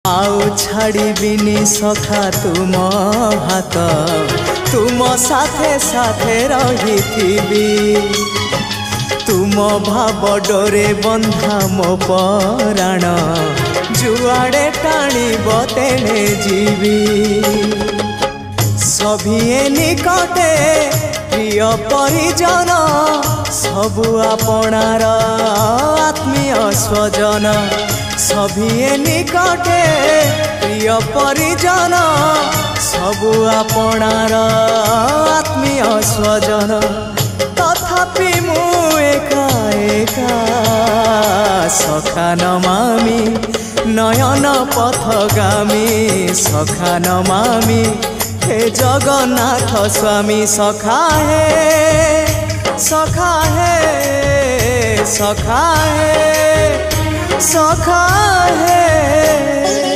आउ छाड़बिनी सखा तुम हाथ तुम साथे साथे रही तुम भाव डोरे बंधा मो पराण जुआड़े टाणीब तेणे जीवी सभिए निकटे प्रिय परिजन सबु आपणार आत्मीय स्वजन सभिए निकटे प्रिय परिजन सबु आपणार आत्मीय स्वजन तथापि मु एका एका सखा नमामि नयन पथगामी सखा नमामि हे जगन्नाथ स्वामी सखा हे सखा हे सखा हे सखा है।